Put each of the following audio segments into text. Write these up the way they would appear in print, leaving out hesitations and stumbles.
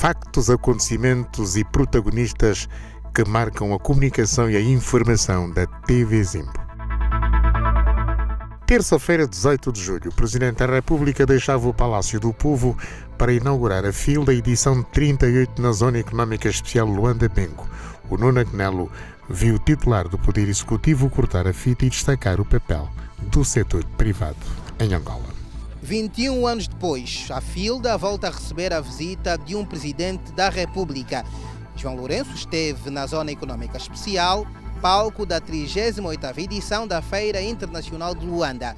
Factos, acontecimentos e protagonistas que marcam a comunicação e a informação da TV Zimbo. Terça-feira, 18 de julho, o Presidente da República deixava o Palácio do Povo para inaugurar a FIL da edição 38 na Zona Económica Especial Luanda-Bengo. O Nuno Agnello viu o titular do Poder Executivo cortar a fita e destacar o papel do setor privado em Angola. 21 anos depois, a FILDA volta a receber a visita de um Presidente da República. João Lourenço esteve na Zona Económica Especial, palco da 38ª edição da Feira Internacional de Luanda.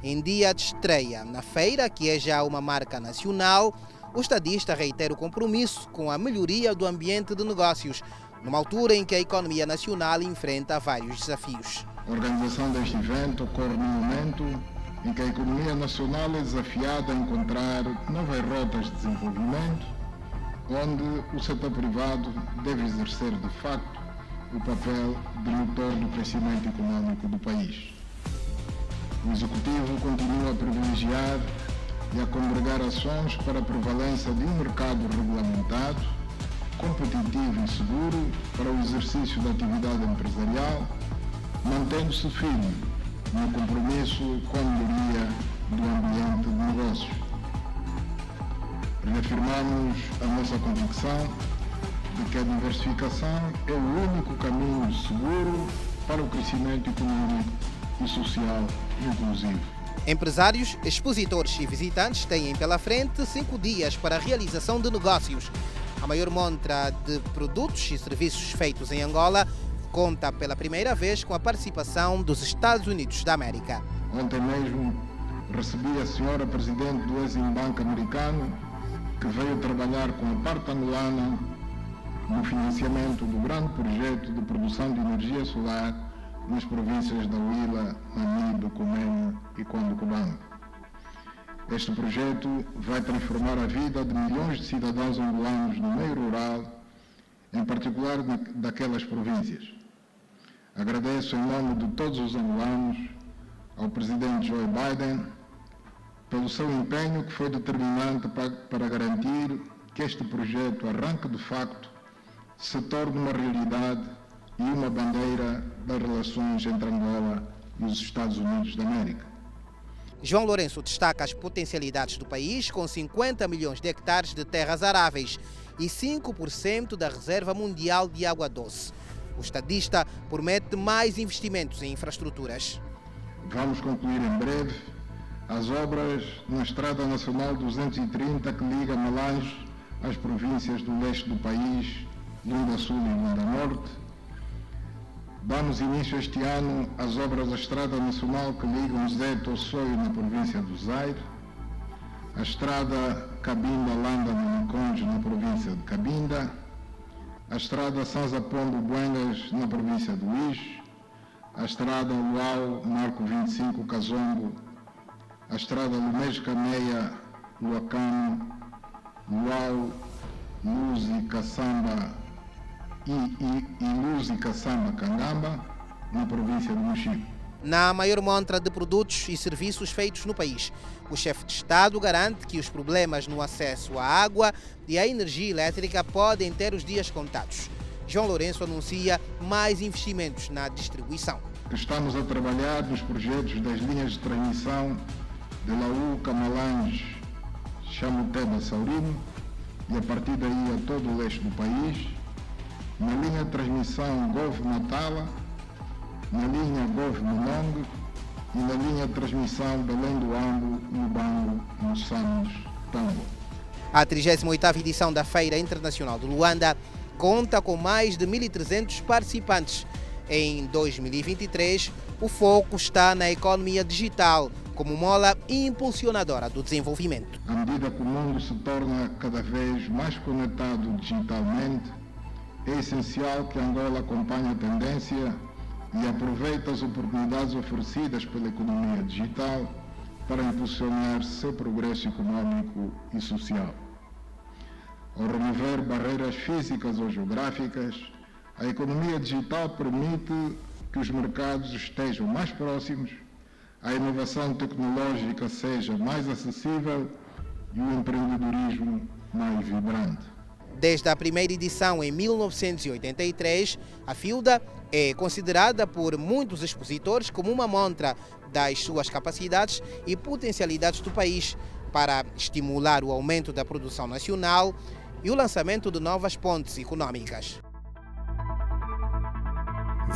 Em dia de estreia na feira, que é já uma marca nacional, o estadista reitera o compromisso com a melhoria do ambiente de negócios, numa altura em que a economia nacional enfrenta vários desafios. A organização deste evento ocorre num momento em que a economia nacional é desafiada a encontrar novas rotas de desenvolvimento, onde o setor privado deve exercer de facto o papel de motor do crescimento econômico do país. O Executivo continua a privilegiar e a congregar ações para a prevalência de um mercado regulamentado, competitivo e seguro para o exercício da atividade empresarial, mantendo-se firme no compromisso com a melhoria do ambiente de negócios. Reafirmamos a nossa convicção de que a diversificação é o único caminho seguro para o crescimento econômico e social inclusivo. Empresários, expositores e visitantes têm pela frente 5 dias para a realização de negócios. A maior montra de produtos e serviços feitos em Angola conta pela primeira vez com a participação dos Estados Unidos da América. Ontem mesmo recebi a senhora Presidente do Exim Bank americano, que veio trabalhar com a parte angolana no financiamento do grande projeto de produção de energia solar nas províncias da Huila, Namibe, Cumene e Conde Cubango. Este projeto vai transformar a vida de milhões de cidadãos angolanos no meio rural, em particular daquelas províncias. Agradeço em nome de todos os angolanos ao Presidente Joe Biden pelo seu empenho, que foi determinante para garantir que este projeto arranque de facto, se torne uma realidade e uma bandeira das relações entre Angola e os Estados Unidos da América. João Lourenço destaca as potencialidades do país, com 50 milhões de hectares de terras aráveis e 5% da reserva mundial de água doce. O estadista promete mais investimentos em infraestruturas. Vamos concluir em breve as obras na Estrada Nacional 230, que liga Malange às províncias do leste do país, Luanda Sul e Luanda Norte. Damos início este ano às obras da Estrada Nacional que ligam Zeto ao Soio, na província do Zaire, a Estrada Cabinda-Landa-Maniconge, na província de Cabinda, a Estrada Sanza Pombo-Buengas, na província do Luís, a Estrada Luau Marco 25 Kazongo, a Estrada Lumej-Cameia Luacano, Luau, Luz e Caçamba e Luz e Caçamba Cangamba, na província do Mochico. Na maior montra de produtos e serviços feitos no país, o chefe de Estado garante que os problemas no acesso à água e à energia elétrica podem ter os dias contados. João Lourenço anuncia mais investimentos na distribuição. Estamos a trabalhar nos projetos das linhas de transmissão de Laú, Camalange, Chamuteba, Saurino e a partir daí a todo o leste do país, na linha de transmissão Gove-Matala, na linha Gove-Monongue e na linha de transmissão Belém do Ambo, Lubango, Moçambique, Tambo. A 38ª edição da Feira Internacional de Luanda conta com mais de 1.300 participantes. Em 2023, o foco está na economia digital, como mola impulsionadora do desenvolvimento. À medida que o mundo se torna cada vez mais conectado digitalmente, é essencial que Angola acompanhe a tendência e aproveite as oportunidades oferecidas pela economia digital para impulsionar seu progresso econômico e social. Ao remover barreiras físicas ou geográficas, a economia digital permite que os mercados estejam mais próximos, a inovação tecnológica seja mais acessível e o empreendedorismo mais vibrante. Desde a primeira edição em 1983, a FILDA é considerada por muitos expositores como uma montra das suas capacidades e potencialidades do país para estimular o aumento da produção nacional e o lançamento de novas pontes econômicas.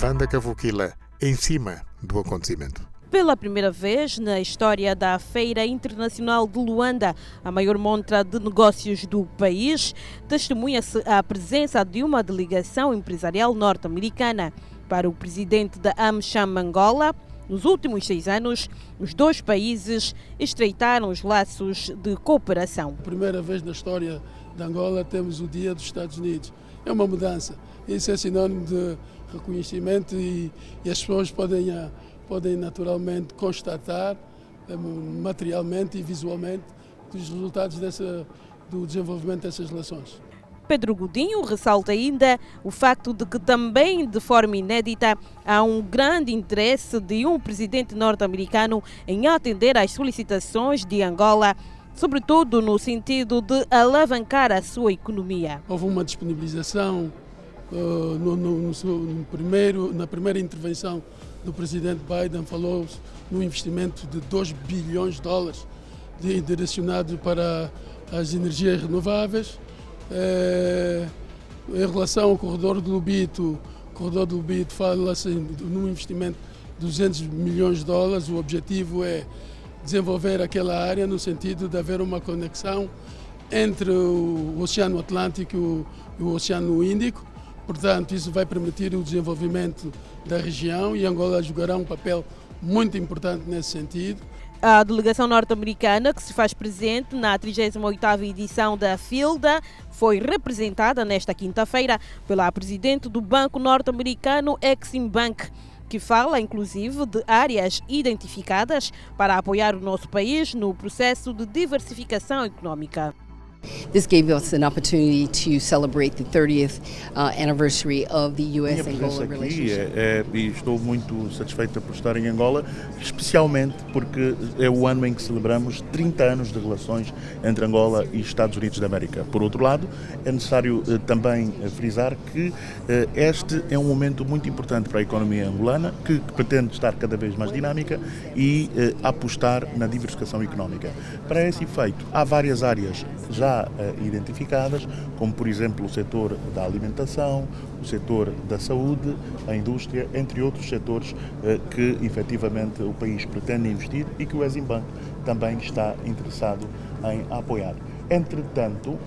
Wanda Cavukila, em cima do acontecimento. Pela primeira vez na história da Feira Internacional de Luanda, a maior montra de negócios do país, testemunha-se a presença de uma delegação empresarial norte-americana. Para o presidente da AmCham Angola, nos últimos 6 anos, os dois países estreitaram os laços de cooperação. Primeira vez na história de Angola temos o Dia dos Estados Unidos. É uma mudança. Isso é sinónimo de reconhecimento e as pessoas podem naturalmente constatar materialmente e visualmente os resultados do desenvolvimento dessas relações. Pedro Godinho ressalta ainda o facto de que também de forma inédita há um grande interesse de um presidente norte-americano em atender às solicitações de Angola, sobretudo no sentido de alavancar a sua economia. Houve uma disponibilização na primeira intervenção do presidente Biden, falou no investimento de 2 bilhões de dólares direcionado para as energias renováveis. Em relação ao corredor do Lobito, fala-se num investimento de 200 milhões de dólares. O objetivo é desenvolver aquela área no sentido de haver uma conexão entre o Oceano Atlântico e o Oceano Índico. Portanto, isso vai permitir o desenvolvimento da região e Angola jogará um papel muito importante nesse sentido. A delegação norte-americana, que se faz presente na 38ª edição da FILDA, foi representada nesta quinta-feira pela presidente do banco norte-americano Exim Bank, que fala inclusive de áreas identificadas para apoiar o nosso país no processo de diversificação econômica. This gave us an opportunity to celebrate the 30th anniversary of the US-Angola relationship. E estou muito satisfeita por estar em Angola, especialmente porque é o ano em que celebramos 30 anos de relações entre Angola e Estados Unidos da América. Por outro lado, é necessário também frisar que este é um momento muito importante para a economia angolana, que pretende estar cada vez mais dinâmica e apostar na diversificação económica. Para esse efeito, há várias áreas já identificadas, como por exemplo o setor da alimentação, o setor da saúde, a indústria, entre outros setores que efetivamente o país pretende investir e que o Exim Bank também está interessado em apoiar. Entretanto,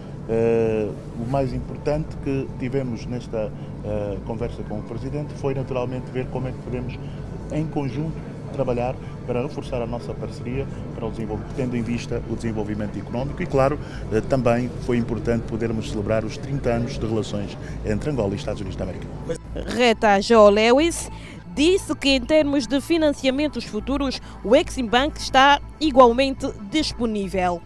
o mais importante que tivemos nesta conversa com o Presidente foi naturalmente ver como é que podemos em conjunto trabalhar para reforçar a nossa parceria para o desenvolvimento, tendo em vista o desenvolvimento económico e, claro, também foi importante podermos celebrar os 30 anos de relações entre Angola e Estados Unidos da América. Reta Joe Lewis disse que em termos de financiamentos futuros, o Exim Bank está igualmente disponível.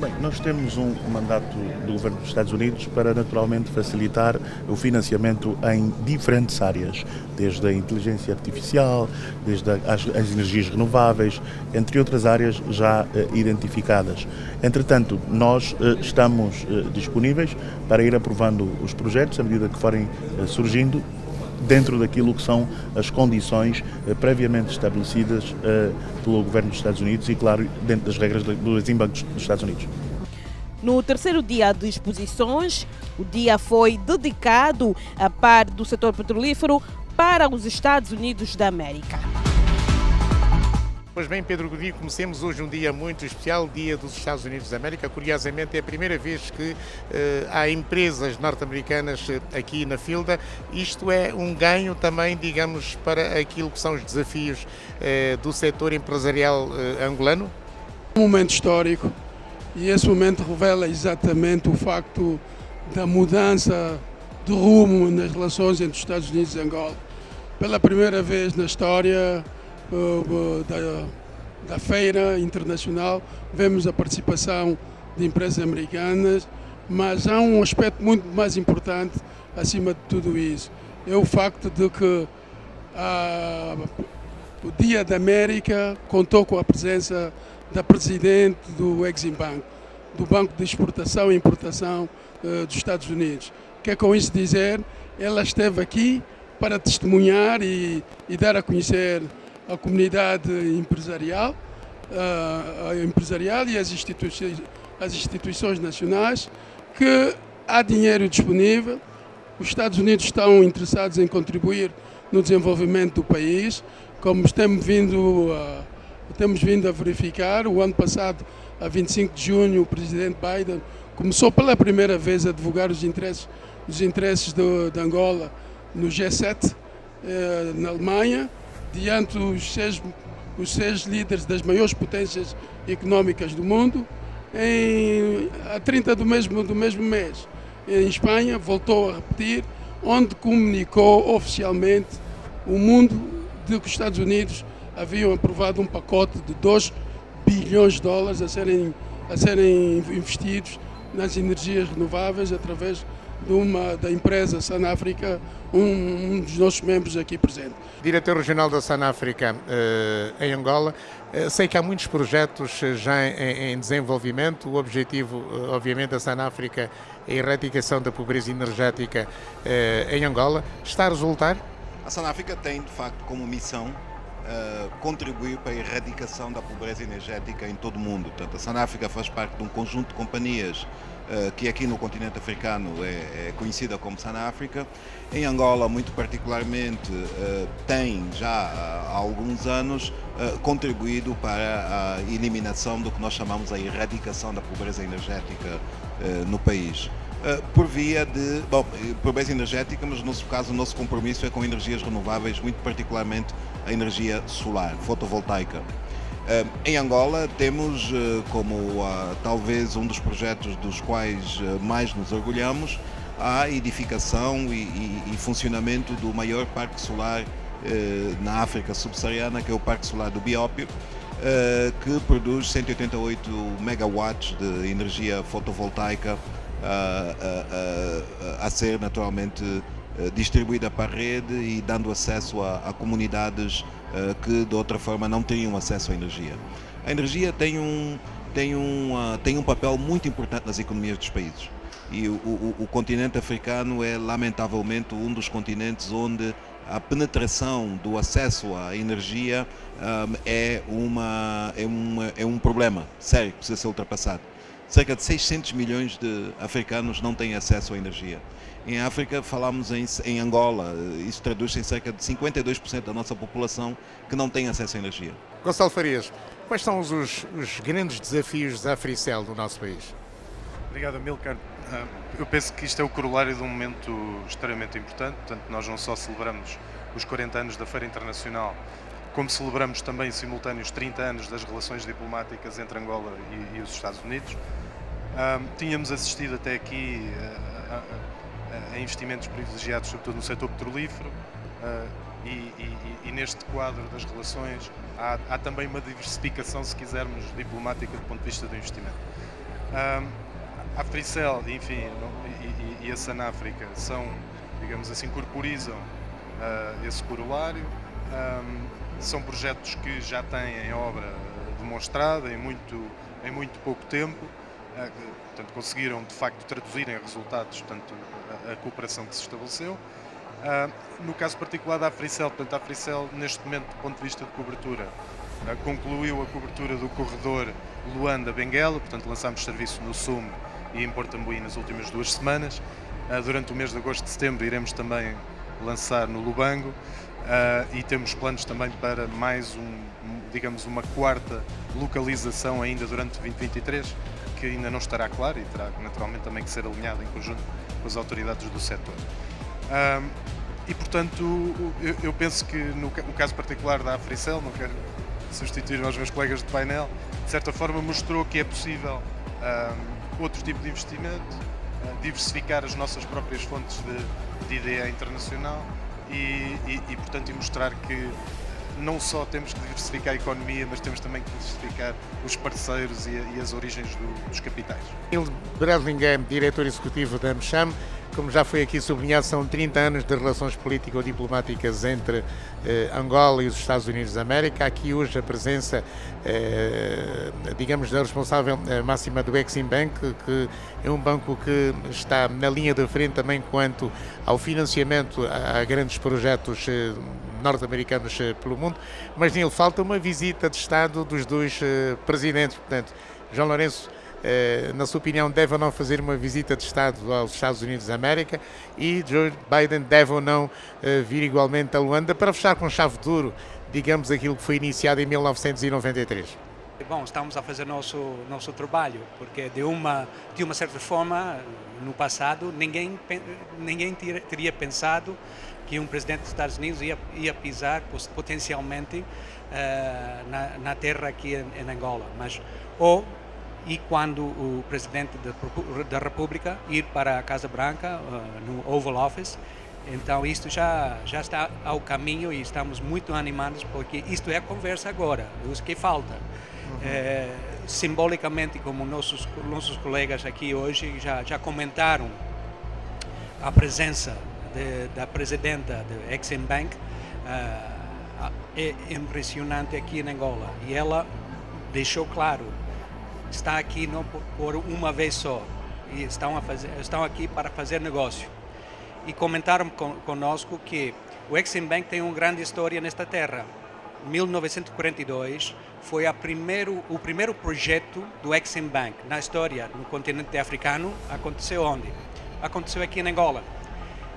Bem, nós temos um mandato do Governo dos Estados Unidos para naturalmente facilitar o financiamento em diferentes áreas, desde a inteligência artificial, desde as energias renováveis, entre outras áreas já identificadas. Entretanto, nós estamos disponíveis para ir aprovando os projetos à medida que forem surgindo, dentro daquilo que são as condições previamente estabelecidas pelo Governo dos Estados Unidos e, claro, dentro das regras do Exim Bank dos Estados Unidos. No terceiro dia de exposições, o dia foi dedicado a par do setor petrolífero para os Estados Unidos da América. Pois bem, Pedro Godinho, comecemos hoje um dia muito especial, Dia dos Estados Unidos da América. Curiosamente, é a primeira vez que há empresas norte-americanas aqui na FILDA. Isto é um ganho também, digamos, para aquilo que são os desafios do setor empresarial angolano? Um momento histórico e esse momento revela exatamente o facto da mudança de rumo nas relações entre os Estados Unidos e Angola. Pela primeira vez na história da Feira Internacional, vemos a participação de empresas americanas, mas há um aspecto muito mais importante acima de tudo isso. É o facto de que o Dia da América contou com a presença da Presidente do Exim Bank. do Banco de Exportação e Importação dos Estados Unidos. Quer com isso dizer, ela esteve aqui para testemunhar e dar a conhecer a comunidade empresarial, e as instituições nacionais que há dinheiro disponível. Os Estados Unidos estão interessados em contribuir no desenvolvimento do país, como temos vindo a verificar. O ano passado, a 25 de junho, o presidente Biden começou pela primeira vez a divulgar os interesses de Angola no G7, na Alemanha, diante dos seis líderes das maiores potências económicas do mundo. A 30 do mesmo mês, em Espanha, voltou a repetir, onde comunicou oficialmente o mundo de que os Estados Unidos haviam aprovado um pacote de 2 bilhões de dólares a serem investidos nas energias renováveis através da empresa Sanafrica, um dos nossos membros aqui presente. Diretor Regional da Sanafrica em Angola, sei que há muitos projetos já em desenvolvimento. O objetivo, obviamente, da Sanafrica é a erradicação da pobreza energética em Angola. Está a resultar? A Sanafrica tem, de facto, como missão contribuir para a erradicação da pobreza energética em todo o mundo. Portanto, a Sanafrica faz parte de um conjunto de companhias que aqui no continente africano é conhecida como Sanafrica. Em Angola, muito particularmente, tem já há alguns anos contribuído para a eliminação do que nós chamamos a erradicação da pobreza energética no país. Por via de pobreza energética, mas no nosso caso o nosso compromisso é com energias renováveis, muito particularmente a energia solar, fotovoltaica. Em Angola temos como talvez um dos projetos dos quais mais nos orgulhamos a edificação e funcionamento do maior parque solar na África subsaariana, que é o Parque Solar do Biópio, que produz 188 megawatts de energia fotovoltaica a ser naturalmente distribuída para a rede e dando acesso a comunidades que de outra forma não teriam acesso à energia. A energia tem um papel muito importante nas economias dos países e o continente africano é lamentavelmente um dos continentes onde a penetração do acesso à energia é um problema sério que precisa ser ultrapassado. Cerca de 600 milhões de africanos não têm acesso à energia. Em África, falamos em Angola, isso traduz em cerca de 52% da nossa população que não tem acesso à energia. Gonçalo Farias, quais são os grandes desafios da Africell no nosso país? Obrigado, Amílcar. Eu penso que isto é o corolário de um momento extremamente importante. Portanto, nós não só celebramos os 40 anos da Feira Internacional, como celebramos também simultâneos 30 anos das relações diplomáticas entre Angola e os Estados Unidos. Tínhamos assistido até aqui a investimentos privilegiados, sobretudo no setor petrolífero, e neste quadro das relações há também uma diversificação, se quisermos, diplomática do ponto de vista do investimento. A Africell, enfim, e a Sanafrica são, digamos assim, corporizam esse corolário. São projetos que já têm obra demonstrada em muito pouco tempo. Portanto, conseguiram de facto traduzir em resultados, portanto, a cooperação que se estabeleceu. No caso particular da Africell, portanto, a Africell neste momento, do ponto de vista de cobertura, concluiu a cobertura do corredor Luanda-Benguela, portanto lançámos serviço no Sumo e em Porto Ambuí nas últimas 2 semanas. Durante o mês de agosto e setembro iremos também lançar no Lubango e temos planos também para mais digamos, uma quarta localização ainda durante 2023, que ainda não estará claro e terá naturalmente também que ser alinhado em conjunto com as autoridades do setor. E portanto, eu penso que no caso particular da Africell, não quero substituir os meus colegas de painel, de certa forma mostrou que é possível outro tipo de investimento, diversificar as nossas próprias fontes de IDE internacional e portanto, mostrar que não só temos que diversificar a economia, mas temos também que diversificar os parceiros e as origens dos capitais. Neil Bradlingham, diretor executivo da AmCham, como já foi aqui sublinhado, são 30 anos de relações político-diplomáticas entre Angola e os Estados Unidos da América. Aqui hoje a presença, digamos, da responsável máxima do Exim Bank, que é um banco que está na linha da frente também quanto ao financiamento a grandes projetos norte-americanos pelo mundo, mas nele falta uma visita de Estado dos dois presidentes. Portanto, João Lourenço, na sua opinião, deve ou não fazer uma visita de Estado aos Estados Unidos da América, e Joe Biden deve ou não vir igualmente a Luanda para fechar com chave de ouro, digamos, aquilo que foi iniciado em 1993? Bom, estamos a fazer nosso trabalho, porque de uma certa forma, no passado, ninguém teria pensado que um presidente dos Estados Unidos ia pisar potencialmente na terra aqui em Angola. E quando o presidente da República ir para a Casa Branca, no Oval Office, então isto já está ao caminho e estamos muito animados, porque isto é a conversa agora, o que falta. Simbolicamente, como nossos colegas aqui hoje já comentaram, a presença da presidenta do Exim Bank é impressionante aqui em Angola, e ela deixou claro, está aqui não por uma vez só, e estão aqui para fazer negócio. E comentaram conosco que o Exim Bank tem uma grande história nesta terra. 1942 foi o primeiro projeto do Exim Bank na história no continente africano. Aconteceu onde? Aconteceu aqui em Angola.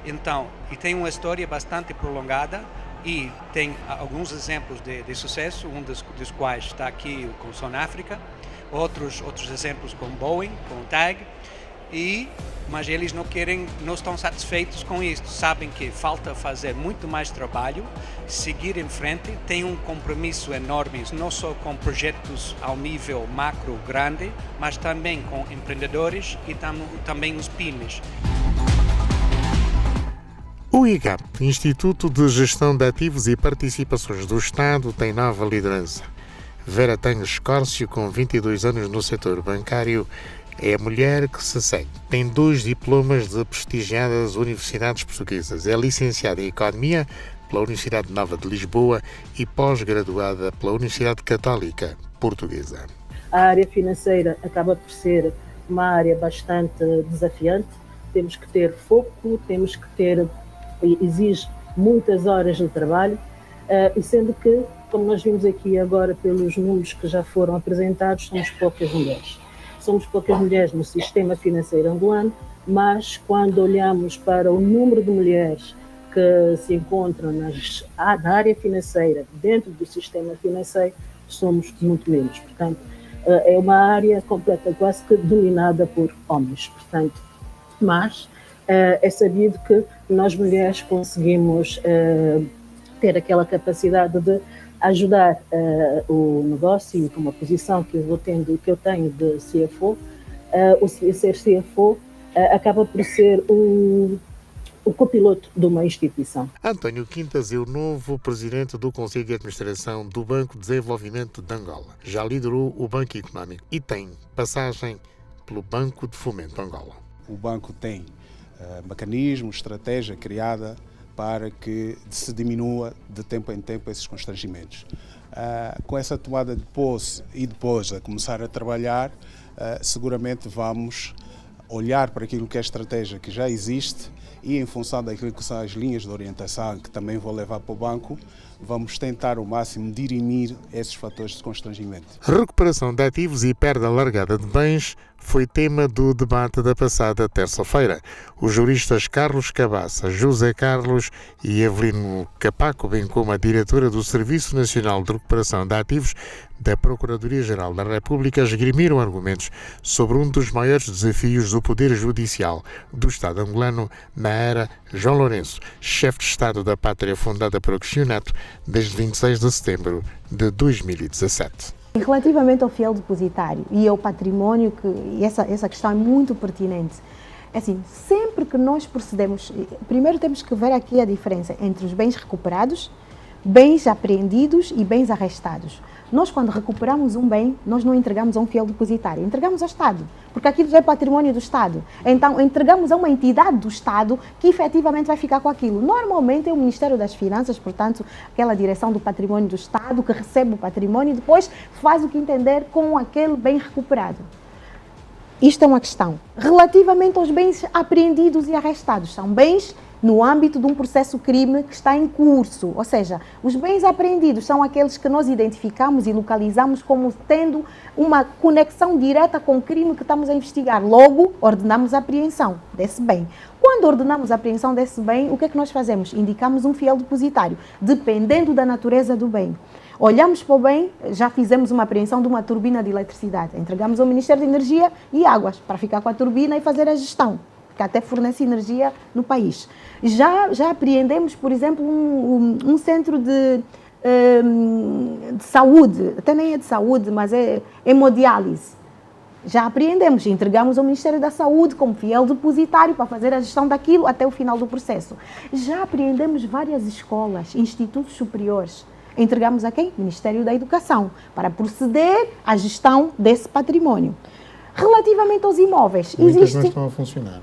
Então, e tem uma história bastante prolongada, e tem alguns exemplos de sucesso, um dos quais está aqui com o Sonáfrica, outros exemplos com Boeing, com o TAG, mas eles não estão satisfeitos com isto, sabem que falta fazer muito mais trabalho, seguir em frente, tem um compromisso enorme, não só com projetos ao nível macro grande, mas também com empreendedores e também os PYMEs. O IGAP, Instituto de Gestão de Ativos e Participações do Estado, tem nova liderança. Vera Tanho Escórcio, com 22 anos no setor bancário, é a mulher que se segue. Tem 2 diplomas de prestigiadas universidades portuguesas. É licenciada em Economia pela Universidade Nova de Lisboa e pós-graduada pela Universidade Católica Portuguesa. A área financeira acaba por ser uma área bastante desafiante. Temos que ter foco, exige muitas horas de trabalho, e sendo que, como nós vimos aqui agora pelos números que já foram apresentados, somos poucas mulheres. Somos poucas mulheres no sistema financeiro angolano, mas quando olhamos para o número de mulheres que se encontram na área financeira, dentro do sistema financeiro, somos muito menos. Portanto, é uma área completa, quase que dominada por homens. Portanto, mas é sabido que nós mulheres conseguimos ter aquela capacidade de ajudar o negócio, com uma posição que eu tenho de CFO. Ser CFO acaba por ser o copiloto de uma instituição. António Quintas é o novo presidente do Conselho de Administração do Banco de Desenvolvimento de Angola. Já liderou o Banco Económico e tem passagem pelo Banco de Fomento de Angola. O banco tem mecanismo, estratégia criada para que se diminua de tempo em tempo esses constrangimentos. Com essa tomada de posse e depois a começar a trabalhar, seguramente vamos olhar para aquilo que é a estratégia que já existe e, em função daquilo que são as linhas de orientação que também vou levar para o banco, vamos tentar ao máximo dirimir esses fatores de constrangimento. Recuperação de ativos e perda alargada de bens foi tema do debate da passada terça-feira. Os juristas Carlos Cabaça, José Carlos e Evelino Capaco, bem como a diretora do Serviço Nacional de Recuperação de Ativos da Procuradoria-Geral da República, esgrimiram argumentos sobre um dos maiores desafios do Poder Judicial do Estado angolano na era João Lourenço, chefe de Estado da Pátria, fundada por Agostinho Neto desde 26 de setembro de 2017. Relativamente ao fiel depositário e ao património, essa questão é muito pertinente. Assim, sempre que nós procedemos, primeiro temos que ver aqui a diferença entre os bens recuperados, bens apreendidos e bens arrestados. Nós, quando recuperamos um bem, nós não entregamos a um fiel depositário, entregamos ao Estado, porque aquilo já é patrimônio do Estado. Então, entregamos a uma entidade do Estado que efetivamente vai ficar com aquilo. Normalmente é o Ministério das Finanças, portanto, aquela direção do patrimônio do Estado, que recebe o patrimônio e depois faz o que entender com aquele bem recuperado. Isto é uma questão. Relativamente aos bens apreendidos e arrestados, são bens no âmbito de um processo crime que está em curso. Ou seja, os bens apreendidos são aqueles que nós identificamos e localizamos como tendo uma conexão direta com o crime que estamos a investigar. Logo, ordenamos a apreensão desse bem. Quando ordenamos a apreensão desse bem, o que é que nós fazemos? Indicamos um fiel depositário, dependendo da natureza do bem. Olhamos para o bem, já fizemos uma apreensão de uma turbina de eletricidade. Entregamos ao Ministério de Energia e Águas para ficar com a turbina e fazer a gestão, que até fornece energia no país. Já apreendemos, por exemplo, um centro de saúde, até nem é de saúde, mas é hemodiálise. Já apreendemos, entregamos ao Ministério da Saúde como fiel depositário para fazer a gestão daquilo até o final do processo. Já apreendemos várias escolas, institutos superiores. Entregamos a quem? Ministério da Educação, para proceder à gestão desse património. Relativamente aos imóveis, muitas não estão a funcionar,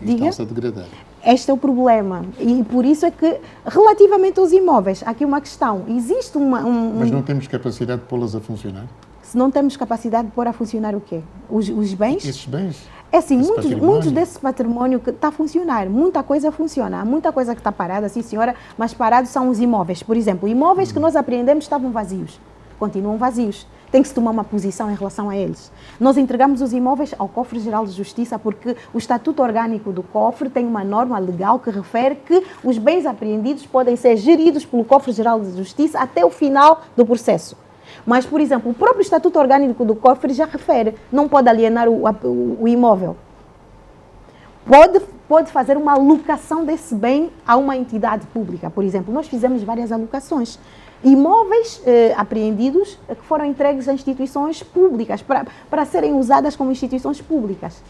estão-se a degradar. Este é o problema. E por isso é que, relativamente aos imóveis, há aqui uma questão. Existe Mas não temos capacidade de pô-las a funcionar? Se não temos capacidade de pôr a funcionar o quê? Os bens? Esses bens? É assim, muitos desse património que está a funcionar, muita coisa funciona, há muita coisa que está parada, sim senhora, mas parados são os imóveis. Por exemplo, imóveis que nós apreendemos estavam vazios, continuam vazios. Tem que se tomar uma posição em relação a eles. Nós entregamos os imóveis ao Cofre Geral de Justiça porque o Estatuto Orgânico do Cofre tem uma norma legal que refere que os bens apreendidos podem ser geridos pelo Cofre Geral de Justiça até o final do processo. Mas, por exemplo, o próprio Estatuto Orgânico do Cofre já refere, não pode alienar o imóvel. Pode fazer uma alocação desse bem a uma entidade pública. Por exemplo, nós fizemos várias alocações. Imóveis apreendidos que foram entregues a instituições públicas, para serem usadas como instituições públicas.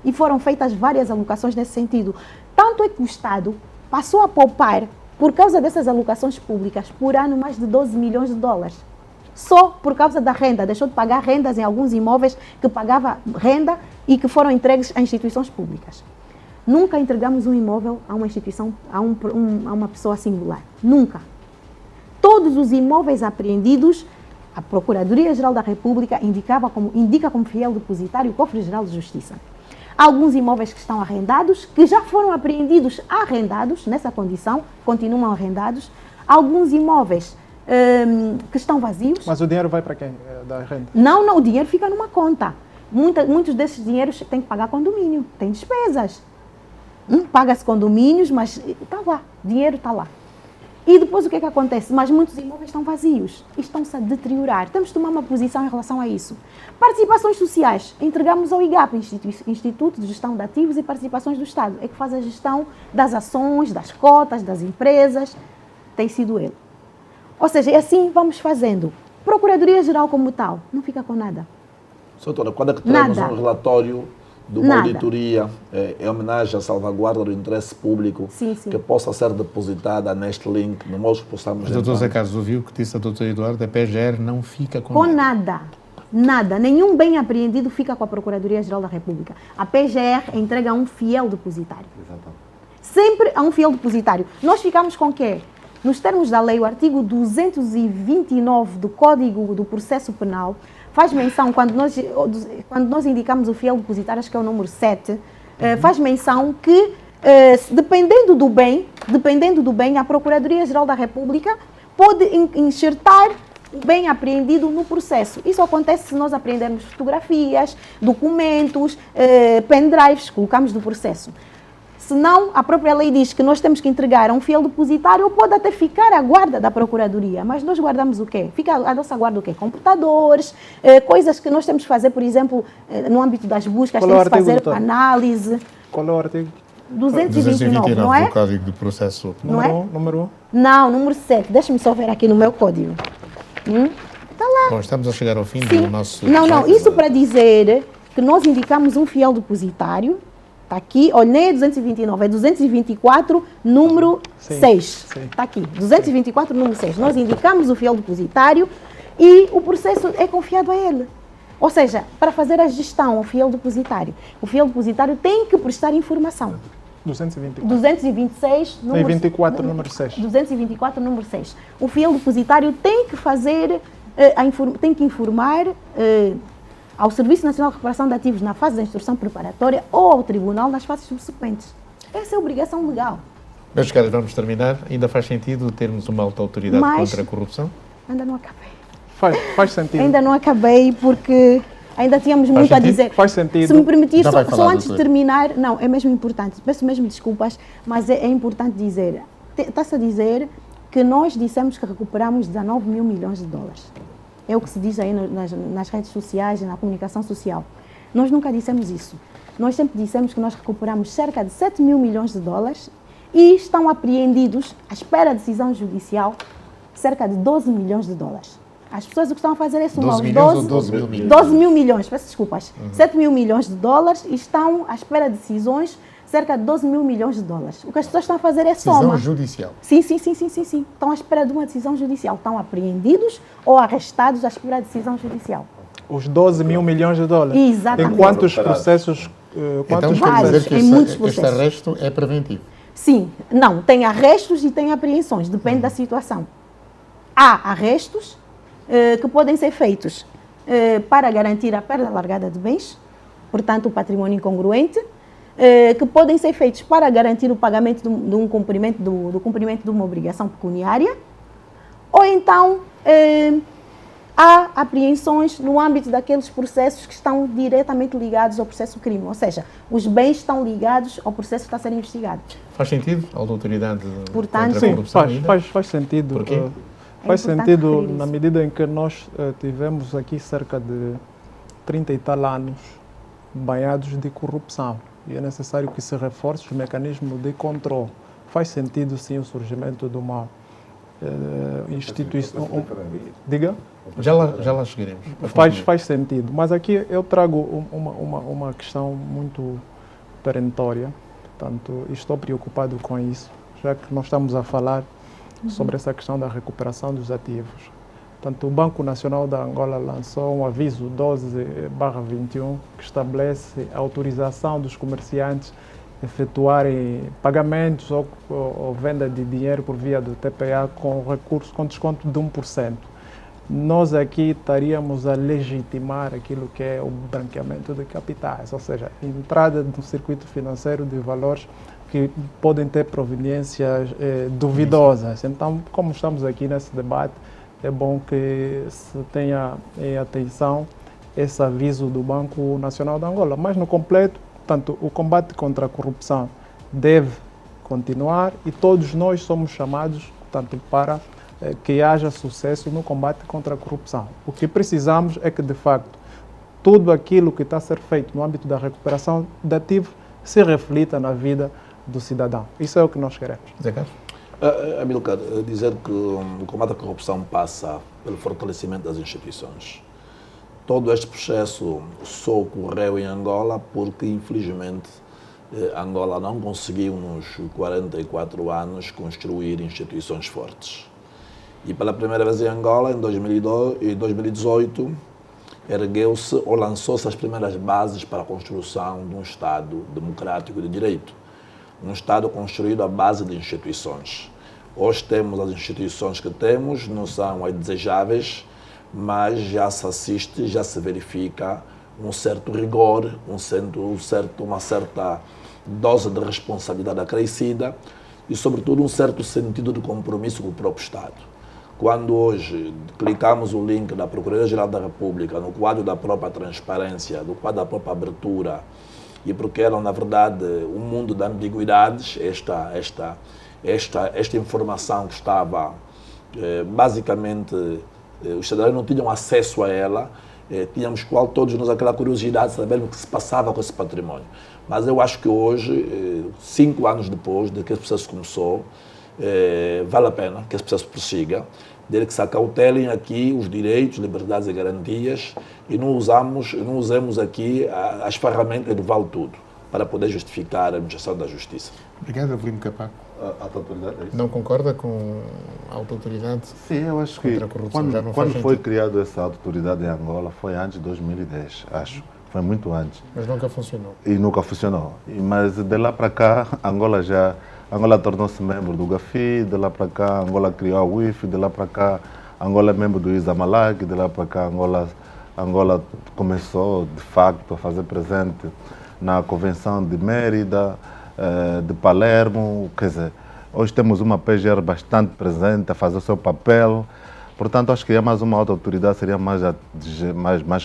E foram feitas várias alocações nesse sentido. Tanto é que o Estado passou a poupar, por causa dessas alocações públicas, por ano mais de 12 milhões de dólares. Só por causa da renda. Deixou de pagar rendas em alguns imóveis que pagava renda e que foram entregues a instituições públicas. Nunca entregamos um imóvel a uma instituição, a uma pessoa singular. Nunca. Todos os imóveis apreendidos, a Procuradoria-Geral da República indica como fiel depositário o Cofre-Geral de Justiça. Há alguns imóveis que estão arrendados, que já foram apreendidos arrendados, nessa condição, continuam arrendados. Alguns imóveis que estão vazios. Mas o dinheiro vai para quem? Da renda? Não, o dinheiro fica numa conta. Muitos desses dinheiros têm que pagar condomínio, tem despesas. Paga-se condomínios, mas está lá, o dinheiro está lá. E depois o que é que acontece? Mas muitos imóveis estão vazios e estão-se a deteriorar. Temos de tomar uma posição em relação a isso. Participações sociais. Entregamos ao IGAP, Instituto de Gestão de Ativos e Participações do Estado. É que faz a gestão das ações, das cotas, das empresas. Tem sido ele. Ou seja, é assim vamos fazendo. Procuradoria-Geral como tal, não fica com nada. Doutora, quando é que teremos um relatório de uma auditoria em homenagem à salvaguarda do interesse público que possa ser depositada neste link, no modo que possamos... Mas o doutor Zé Carlos ouviu o que disse a doutora Eduardo, a PGR não fica com nada. Nada. Nenhum bem apreendido fica com a Procuradoria-Geral da República. A PGR entrega a um fiel depositário. Exatamente. Sempre a um fiel depositário. Nós ficamos com o quê? Nos termos da lei, o artigo 229 do Código do Processo Penal faz menção, quando nós indicamos o fiel depositário, acho que é o número 7, faz menção que, dependendo do bem, a Procuradoria-Geral da República pode enxertar o bem apreendido no processo. Isso acontece se nós apreendermos fotografias, documentos, pendrives, colocamos do processo. Senão, a própria lei diz que nós temos que entregar a um fiel depositário ou pode até ficar à guarda da Procuradoria. Mas nós guardamos o quê? Fica a nossa guarda o quê? Computadores, coisas que nós temos que fazer, por exemplo, no âmbito das buscas, temos que fazer análise. Qual é o artigo? 229, não é? do Código do Processo. Número 1? Não, número 7. Deixa-me só ver aqui no meu código. Está lá. Bom, estamos a chegar ao fim do nosso... Não, isso para dizer que nós indicamos um fiel depositário. Está aqui, olha, nem é 229, é 224, número 6. Está aqui, 224, número 6. Nós indicamos o fiel depositário e o processo é confiado a ele. Ou seja, para fazer a gestão ao fiel depositário, o fiel depositário tem que prestar informação. 226, número 24, número 6. 224, número 6. O fiel depositário tem que fazer, tem que informar ao Serviço Nacional de Recuperação de Ativos na fase da instrução preparatória ou ao Tribunal nas fases subsequentes. Essa é a obrigação legal. Meus caros, vamos terminar. Ainda faz sentido termos uma alta autoridade contra a corrupção? Ainda não acabei. Faz sentido. Ainda não acabei porque ainda tínhamos muito a dizer. Faz sentido. Se me permitir, só antes de terminar, não, é mesmo importante, peço mesmo desculpas, mas é importante dizer, está-se a dizer que nós dissemos que recuperamos 19 mil milhões de dólares. É o que se diz aí nas redes sociais e na comunicação social. Nós nunca dissemos isso. Nós sempre dissemos que nós recuperamos cerca de 7 mil milhões de dólares e estão apreendidos, à espera de decisão judicial, cerca de 12 milhões de dólares. As pessoas o que estão a fazer é somar 12 mil milhões? 12 mil milhões, peço desculpas. 7 mil milhões de dólares e estão à espera de decisões, cerca de 12 mil milhões de dólares. O que as pessoas estão a fazer é soma. Decisão judicial? Sim. Estão à espera de uma decisão judicial. Estão apreendidos ou arrestados à espera de decisão judicial. Os 12 mil milhões de dólares? Exatamente. Em quantos processos? Então quer dizer que este arresto é preventivo? Sim. Não, tem arrestos e tem apreensões. Depende da situação. Há arrestos que podem ser feitos para garantir a perda largada de bens, portanto o patrimônio incongruente, que podem ser feitos para garantir o pagamento do cumprimento de uma obrigação pecuniária, ou então há apreensões no âmbito daqueles processos que estão diretamente ligados ao processo crime, ou seja, os bens estão ligados ao processo que está a ser investigado. Faz sentido a autoridade contra a corrupção? Sim, faz sentido. Por quê? Faz sentido na medida em que nós tivemos aqui cerca de 30 e tal anos banhados de corrupção e é necessário que se reforce os mecanismos de controle. Faz sentido, sim, o surgimento de uma instituição... Diga? Já lá chegaremos. Faz sentido, mas aqui eu trago uma questão muito perentória, portanto, estou preocupado com isso, já que nós estamos a falar sobre essa questão da recuperação dos ativos. Portanto, o Banco Nacional da Angola lançou um aviso 12/21 que estabelece a autorização dos comerciantes efetuarem pagamentos ou venda de dinheiro por via do TPA com recurso com desconto de 1%. Nós aqui estaríamos a legitimar aquilo que é o branqueamento de capitais, ou seja, entrada no circuito financeiro de valores que podem ter proveniências duvidosas. Então, como estamos aqui nesse debate, é bom que se tenha em atenção esse aviso do Banco Nacional de Angola. Mas no completo, portanto, o combate contra a corrupção deve continuar e todos nós somos chamados, portanto, para que haja sucesso no combate contra a corrupção. O que precisamos é que, de facto, tudo aquilo que está a ser feito no âmbito da recuperação de ativos se reflita na vida do cidadão. Isso é o que nós queremos. Zé Carlos? Amilcar, dizer que o combate à corrupção passa pelo fortalecimento das instituições. Todo este processo só ocorreu em Angola porque, infelizmente, Angola não conseguiu, nos 44 anos, construir instituições fortes. E pela primeira vez em Angola, em 2018, ergueu-se ou lançou-se as primeiras bases para a construção de um Estado democrático de direito. Um Estado construído à base de instituições. Hoje temos as instituições que temos, não são as desejáveis, mas já se assiste, já se verifica um certo rigor, uma certa dose de responsabilidade acrescida e, sobretudo, um certo sentido de compromisso com o próprio Estado. Quando hoje clicamos o link da Procuradoria-Geral da República no quadro da própria transparência, no quadro da própria abertura, e porque era, na verdade, um mundo de ambiguidades, esta informação que estava, basicamente, os cidadãos não tinham acesso a ela, tínhamos todos nós aquela curiosidade de saber o que se passava com esse património. Mas eu acho que hoje, 5 anos depois de que esse processo começou, vale a pena que esse processo prossiga, desde que se acautelem aqui os direitos, liberdades e garantias e não usemos aqui as ferramentas do vale tudo. para poder justificar a administração da justiça. Obrigado, Avelino Capaco. A autoridade é isso? Não concorda com a autoridade? Sim, eu acho que quando foi criada essa autoridade em Angola foi antes de 2010, acho. Foi muito antes. Mas nunca funcionou. E nunca funcionou. Mas de lá para cá, Angola tornou-se membro do GAFI, de lá para cá Angola criou a UIF, de lá para cá Angola é membro do ISAMALAG, de lá para cá Angola começou de facto a fazer presente na Convenção de Mérida, de Palermo, quer dizer, hoje temos uma PGR bastante presente a fazer o seu papel. Portanto, acho que mais uma outra autoridade seria mais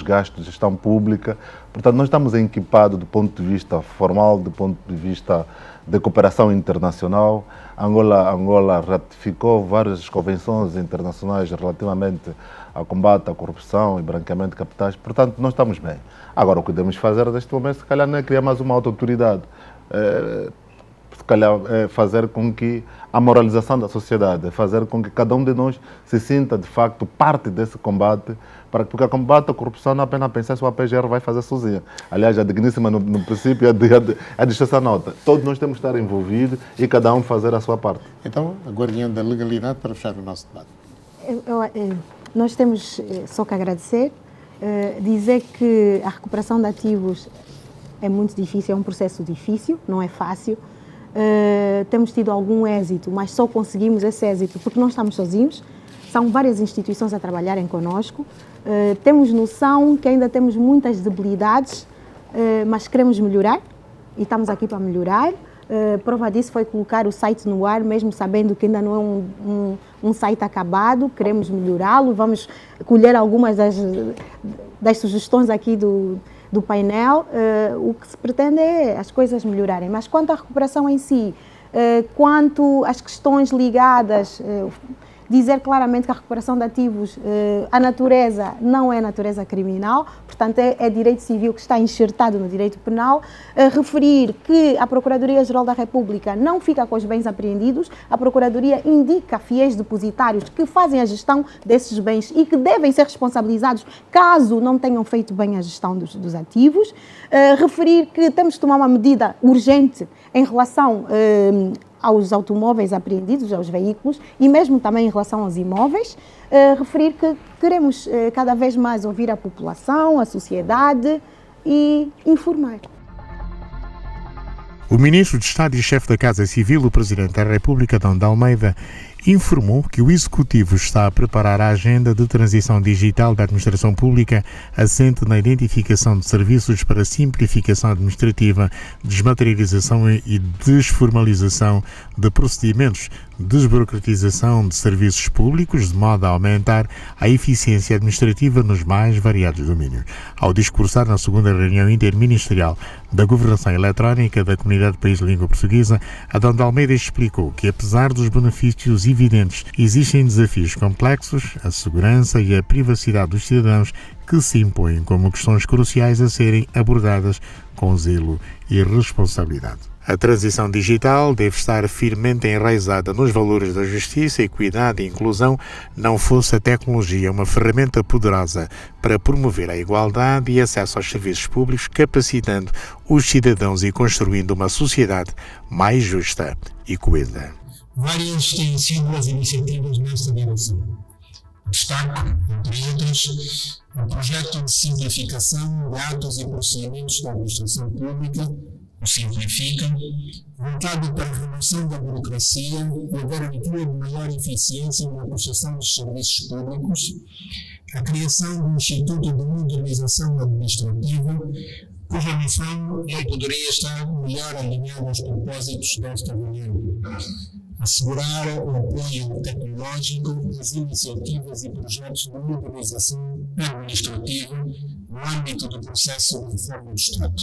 gasto de gestão pública. Portanto, nós estamos equipados do ponto de vista formal, do ponto de vista de cooperação internacional. Angola ratificou várias convenções internacionais relativamente ao combate à corrupção e branqueamento de capitais. Portanto, nós estamos bem. Agora, o que devemos fazer neste momento, se calhar, não é criar mais uma outra autoridade. Se calhar é fazer com que a moralização da sociedade, fazer com que cada um de nós se sinta de facto parte desse combate, porque o combate à corrupção não é apenas pensar se o APGR vai fazer sozinha. Aliás, a digníssima no princípio é de essa nota. Todos nós temos que estar envolvidos e cada um fazer a sua parte. Então, a guardiã da legalidade para fechar o nosso debate. Nós temos só que agradecer, dizer que a recuperação de ativos é muito difícil, é um processo difícil, não é fácil. Temos tido algum êxito, mas só conseguimos esse êxito porque não estamos sozinhos. São várias instituições a trabalharem connosco. Temos noção que ainda temos muitas debilidades, mas queremos melhorar e estamos aqui para melhorar. Prova disso foi colocar o site no ar, mesmo sabendo que ainda não é um site acabado. Queremos melhorá-lo, vamos colher algumas das sugestões aqui do painel. O que se pretende é as coisas melhorarem. Mas quanto à recuperação em si, quanto às questões ligadas, dizer claramente que a recuperação de ativos, a natureza não é natureza criminal, portanto é direito civil que está enxertado no direito penal. Referir que a Procuradoria-Geral da República não fica com os bens apreendidos, a Procuradoria indica a fiéis depositários que fazem a gestão desses bens e que devem ser responsabilizados caso não tenham feito bem a gestão dos ativos. Referir que temos de tomar uma medida urgente em relação aos automóveis apreendidos, aos veículos e mesmo também em relação aos imóveis. Referir que queremos cada vez mais ouvir a população, a sociedade e informar. O Ministro de Estado e Chefe da Casa Civil, o Presidente da República, Adão de Almeida, informou que o Executivo está a preparar a agenda de transição digital da administração pública assente na identificação de serviços para simplificação administrativa, desmaterialização e desformalização de procedimentos, desburocratização de serviços públicos, de modo a aumentar a eficiência administrativa nos mais variados domínios. Ao discursar na segunda reunião interministerial da Governação Eletrónica da Comunidade de País de Língua Portuguesa, Adão de Almeida explicou que, apesar dos benefícios evidentes, existem desafios complexos, a segurança e a privacidade dos cidadãos que se impõem como questões cruciais a serem abordadas com zelo e responsabilidade. A transição digital deve estar firmemente enraizada nos valores da justiça, equidade e inclusão, não fosse a tecnologia uma ferramenta poderosa para promover a igualdade e acesso aos serviços públicos, capacitando os cidadãos e construindo uma sociedade mais justa e coesa. Várias têm sido as iniciativas nesta direção. Destaco, entre outras, o projeto de simplificação de atos e procedimentos da administração pública, o Simplifica, voltado para a redução da burocracia e a garantia de maior eficiência na prestação dos serviços públicos, a criação do Instituto de Modernização Administrativa, cuja missão não poderia estar melhor alinhada aos propósitos desta reunião. Assegurar o apoio tecnológico das iniciativas e projetos de modernização administrativa no âmbito do processo de reforma do Estado.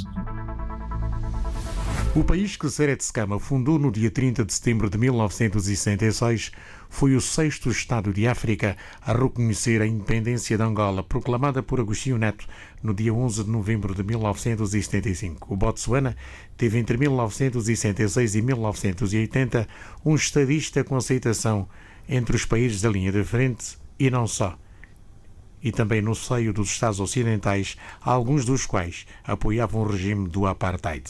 O país que Zé de Secama fundou no dia 30 de setembro de 1966 foi o sexto Estado de África a reconhecer a independência de Angola, proclamada por Agostinho Neto no dia 11 de novembro de 1975. O Botsuana teve entre 1966 e 1980 um estadista com aceitação entre os países da linha de frente e não só, e também no seio dos Estados ocidentais, alguns dos quais apoiavam o regime do apartheid.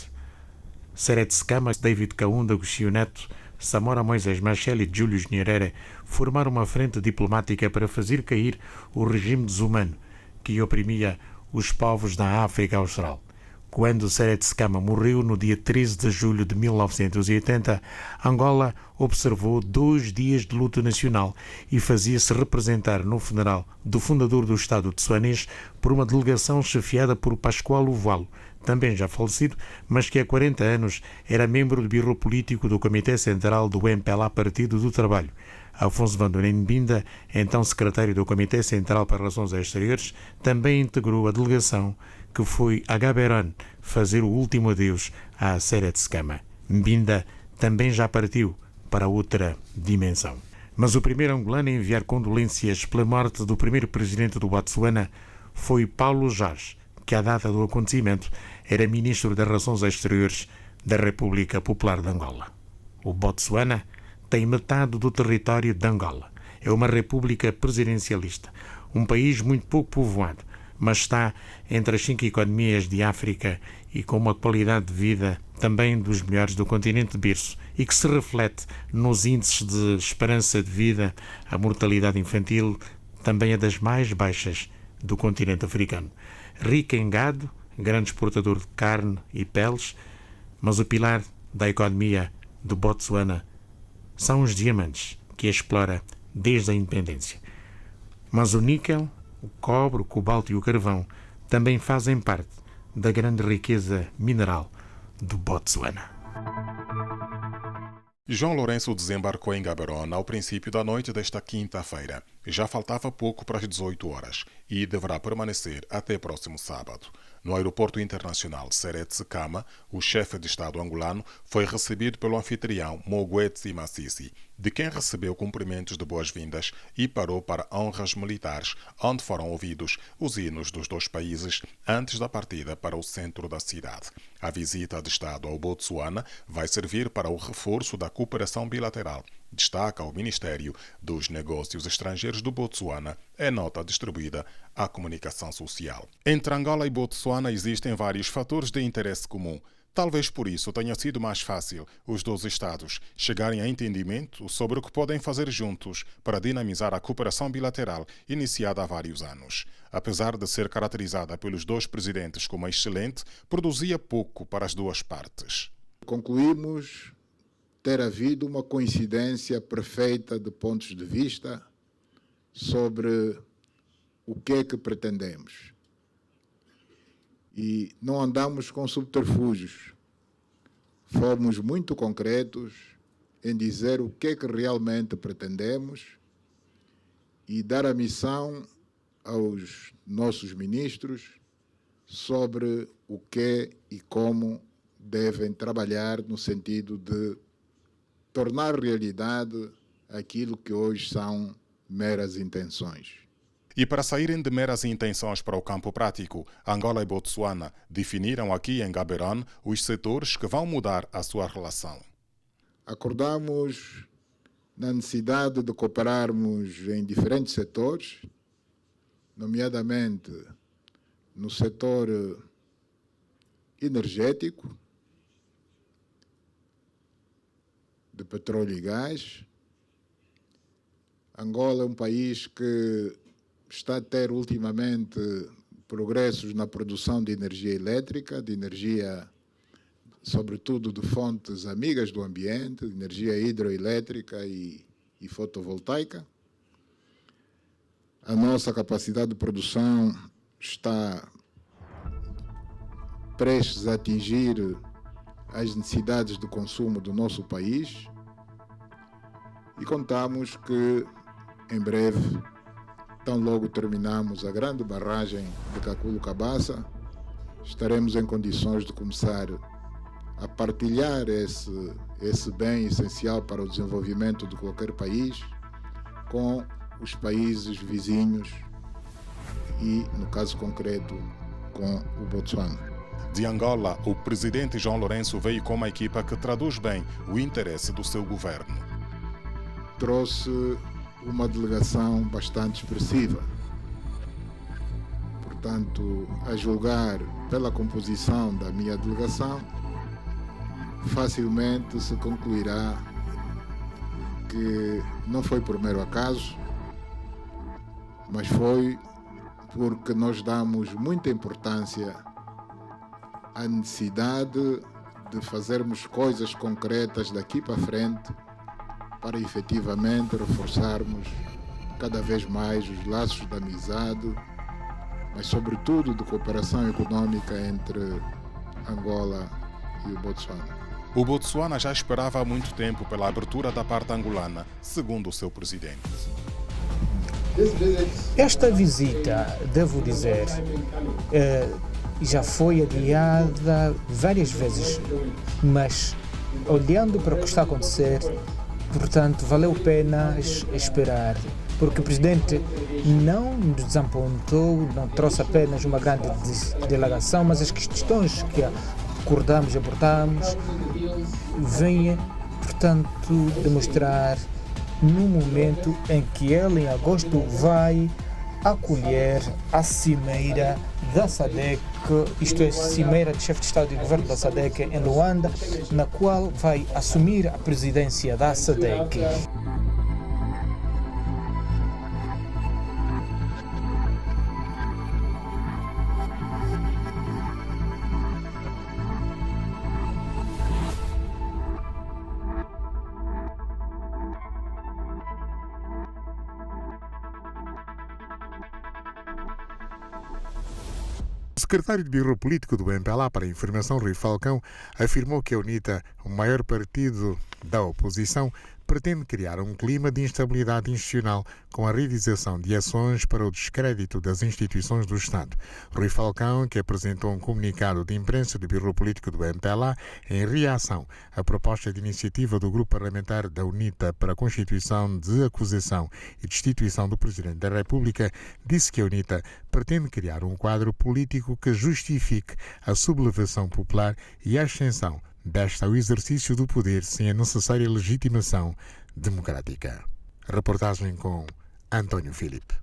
Seret Sekama, David Kaunda, Agostinho Neto, Samora Moisés Machel e Júlio Nyerere formaram uma frente diplomática para fazer cair o regime desumano que oprimia os povos da África Austral. Quando Seret Sekama morreu no dia 13 de julho de 1980, Angola observou 2 dias de luto nacional e fazia-se representar no funeral do fundador do Estado tsuanês por uma delegação chefiada por Pascoal Uvalo, também já falecido, mas que há 40 anos era membro do Biro Político do Comitê Central do MPLA Partido do Trabalho. Afonso Vandoren Mbinda, então secretário do Comitê Central para Relações Exteriores, também integrou a delegação que foi a Gaborone fazer o último adeus a Seret Sekama. Mbinda também já partiu para outra dimensão. Mas o primeiro angolano a enviar condolências pela morte do primeiro presidente do Botsuana foi Paulo Jorge, que à data do acontecimento era ministro das Relações Exteriores da República Popular de Angola. O Botsuana tem metade do território de Angola. É uma república presidencialista, um país muito pouco povoado, mas está entre as 5 economias de África e com uma qualidade de vida também dos melhores do continente de berço e que se reflete nos índices de esperança de vida. A mortalidade infantil também é das mais baixas do continente africano. Rica em gado, grande exportador de carne e peles, mas o pilar da economia do Botsuana são os diamantes que explora desde a independência. Mas o níquel, o cobre, o cobalto e o carvão também fazem parte da grande riqueza mineral do Botsuana. João Lourenço desembarcou em Gaborone ao princípio da noite desta quinta-feira. Já faltava pouco para as 18 horas e deverá permanecer até próximo sábado. No aeroporto internacional Seret Sekama, o chefe de Estado angolano foi recebido pelo anfitrião Moguetsi Masisi, de quem recebeu cumprimentos de boas-vindas e parou para honras militares, onde foram ouvidos os hinos dos 2 países antes da partida para o centro da cidade. A visita de Estado ao Botsuana vai servir para o reforço da cooperação bilateral, destaca o Ministério dos Negócios Estrangeiros do Botsuana em nota distribuída à comunicação social. Entre Angola e Botsuana existem vários fatores de interesse comum. Talvez por isso tenha sido mais fácil os 2 Estados chegarem a entendimento sobre o que podem fazer juntos para dinamizar a cooperação bilateral iniciada há vários anos. Apesar de ser caracterizada pelos 2 presidentes como excelente, produzia pouco para as 2 partes. Concluímos ter havido uma coincidência perfeita de pontos de vista sobre o que é que pretendemos. E não andamos com subterfúgios. Fomos muito concretos em dizer o que é que realmente pretendemos e dar a missão aos nossos ministros sobre o que e como devem trabalhar no sentido de tornar realidade aquilo que hoje são meras intenções. E para saírem de meras intenções para o campo prático, Angola e Botsuana definiram aqui em Gaborone os setores que vão mudar a sua relação. Acordamos na necessidade de cooperarmos em diferentes setores, nomeadamente no setor energético, de petróleo e gás. Angola é um país que está a ter ultimamente progressos na produção de energia elétrica, de energia, sobretudo de fontes amigas do ambiente, energia hidroelétrica e fotovoltaica. A nossa capacidade de produção está prestes a atingir as necessidades de consumo do nosso país e contamos que, em breve, tão logo terminamos a grande barragem de Caculo-Cabaça, estaremos em condições de começar a partilhar esse bem essencial para o desenvolvimento de qualquer país com os países vizinhos e, no caso concreto, com o Botsuana. De Angola, o presidente João Lourenço veio com uma equipa que traduz bem o interesse do seu governo. Trouxe uma delegação bastante expressiva. Portanto, a julgar pela composição da minha delegação, facilmente se concluirá que não foi por mero acaso, mas foi porque nós damos muita importância à necessidade de fazermos coisas concretas daqui para frente para efetivamente reforçarmos cada vez mais os laços de amizade, mas sobretudo de cooperação econômica entre Angola e o Botsuana. O Botsuana já esperava há muito tempo pela abertura da parte angolana, segundo o seu presidente. Esta visita, devo dizer, já foi adiada várias vezes, mas olhando para o que está a acontecer, portanto, valeu a pena esperar, porque o presidente não nos desapontou, não trouxe apenas uma grande delegação, mas as questões que acordamos e abordamos vêm, portanto, demonstrar no momento em que ele, em agosto, vai acolher a cimeira da SADC, isto é, cimeira de chefe de Estado e Governo da SADC em Luanda, na qual vai assumir a presidência da SADC. O secretário de Biro Político do MPLA para a Informação, Rui Falcão, afirmou que a UNITA, o maior partido da oposição, pretende criar um clima de instabilidade institucional com a realização de ações para o descrédito das instituições do Estado. Rui Falcão, que apresentou um comunicado de imprensa do Biro Político do MPLA em reação à proposta de iniciativa do Grupo Parlamentar da UNITA para a constituição de acusação e destituição do Presidente da República, disse que a UNITA pretende criar um quadro político que justifique a sublevação popular e a ascensão desta ao exercício do poder sem a necessária legitimação democrática. Reportagem com António Filipe.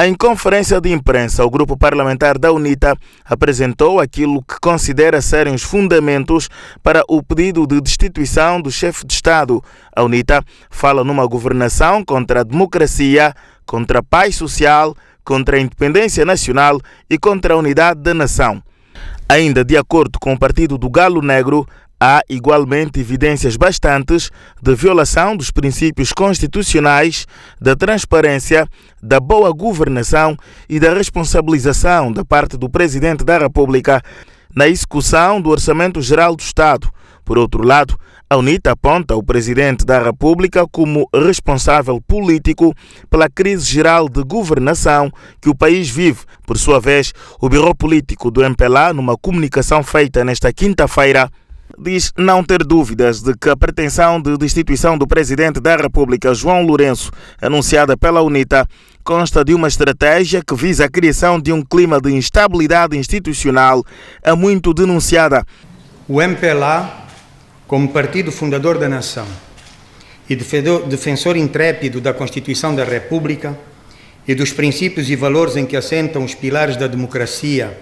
Em conferência de imprensa, o grupo parlamentar da UNITA apresentou aquilo que considera serem os fundamentos para o pedido de destituição do chefe de Estado. A UNITA fala numa governação contra a democracia, contra a paz social, contra a independência nacional e contra a unidade da nação. Ainda de acordo com o Partido do Galo Negro, há igualmente evidências bastantes de violação dos princípios constitucionais, da transparência, da boa governação e da responsabilização da parte do Presidente da República na execução do Orçamento Geral do Estado. Por outro lado, a UNITA aponta o Presidente da República como responsável político pela crise geral de governação que o país vive. Por sua vez, o Biro Político do MPLA, numa comunicação feita nesta quinta-feira, diz não ter dúvidas de que a pretensão de destituição do Presidente da República, João Lourenço, anunciada pela UNITA, consta de uma estratégia que visa a criação de um clima de instabilidade institucional muito denunciada. O MPLA, como partido fundador da nação e defensor intrépido da Constituição da República e dos princípios e valores em que assentam os pilares da democracia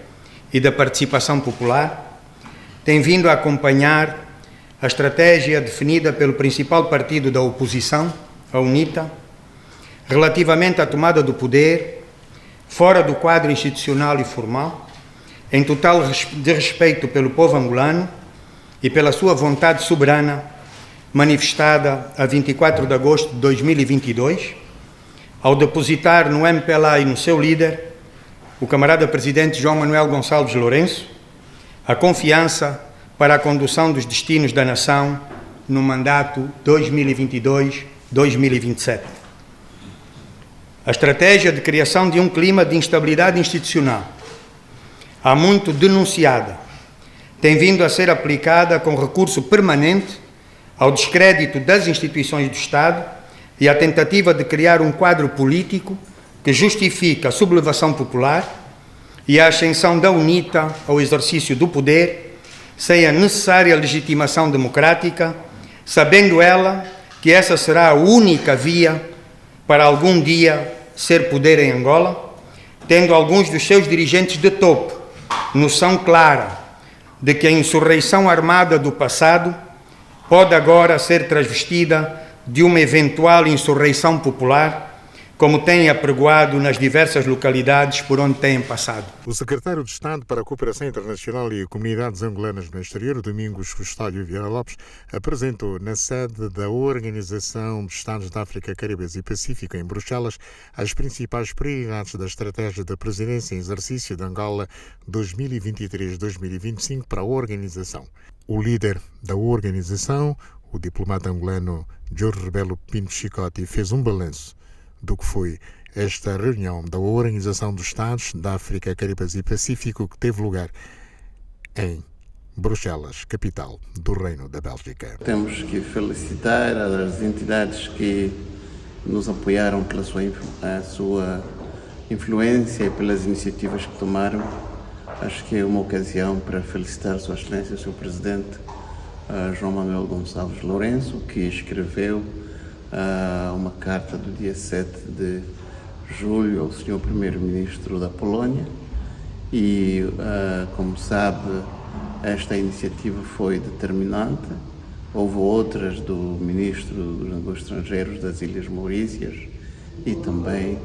e da participação popular, tem vindo a acompanhar a estratégia definida pelo principal partido da oposição, a UNITA, relativamente à tomada do poder, fora do quadro institucional e formal, em total desrespeito pelo povo angolano e pela sua vontade soberana, manifestada a 24 de agosto de 2022, ao depositar no MPLA e no seu líder, o camarada presidente João Manuel Gonçalves Lourenço, a confiança para a condução dos destinos da nação no mandato 2022-2027. A estratégia de criação de um clima de instabilidade institucional, há muito denunciada, tem vindo a ser aplicada com recurso permanente ao descrédito das instituições do Estado e à tentativa de criar um quadro político que justifica a sublevação popular e a ascensão da UNITA ao exercício do poder, sem a necessária legitimação democrática, sabendo ela que essa será a única via para algum dia ser poder em Angola, tendo alguns dos seus dirigentes de topo noção clara de que a insurreição armada do passado pode agora ser travestida de uma eventual insurreição popular, como tem apregoado nas diversas localidades por onde tem passado. O secretário de Estado para a Cooperação Internacional e Comunidades Angolanas no Exterior, Domingos Custódio Vieira Lopes, apresentou na sede da Organização dos Estados da África, Caribes e Pacífico, em Bruxelas, as principais prioridades da estratégia da presidência em exercício de Angola 2023-2025 para a organização. O líder da organização, o diplomata angolano Jorge Rebelo Pinto Chicote, fez um balanço do que foi esta reunião da Organização dos Estados da África, Caribes e Pacífico, que teve lugar em Bruxelas, capital do Reino da Bélgica. Temos que felicitar as entidades que nos apoiaram pela sua influência e pelas iniciativas que tomaram. Acho que é uma ocasião para felicitar Sua Excelência, o Sr. Presidente João Manuel Gonçalves Lourenço, que escreveu uma carta do dia 7 de julho ao Sr. Primeiro-Ministro da Polónia e, como sabe, esta iniciativa foi determinante. Houve outras do Ministro dos Negócios Estrangeiros das Ilhas Maurícias e também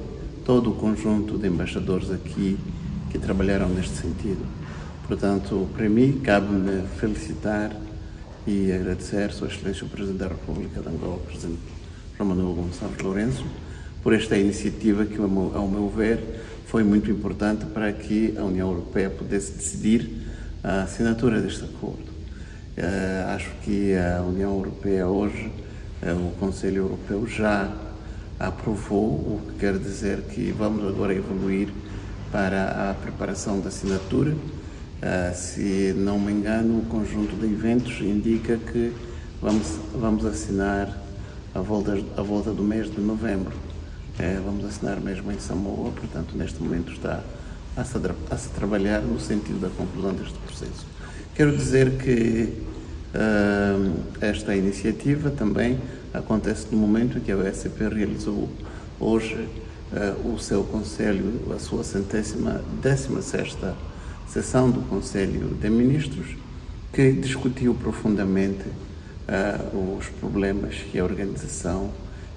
todo o conjunto de embaixadores aqui que trabalharam neste sentido. Portanto, para mim, cabe-me felicitar e agradecer Sua Excelência o Presidente da República de Angola, o Presidente João Manuel Gonçalves Lourenço, por esta iniciativa que, ao meu ver, foi muito importante para que a União Europeia pudesse decidir a assinatura deste acordo. Acho que a União Europeia hoje, o Conselho Europeu já aprovou, o que quer dizer que vamos agora evoluir para a preparação da assinatura. Se não me engano, o conjunto de eventos indica que vamos assinar à volta do mês de novembro. Vamos assinar mesmo em Samoa, portanto, neste momento está a se trabalhar no sentido da conclusão deste processo. Quero dizer que esta iniciativa também acontece no momento em que a OSCP realizou hoje o seu Conselho, a sua 16ª sessão do Conselho de Ministros, que discutiu profundamente os problemas que a organização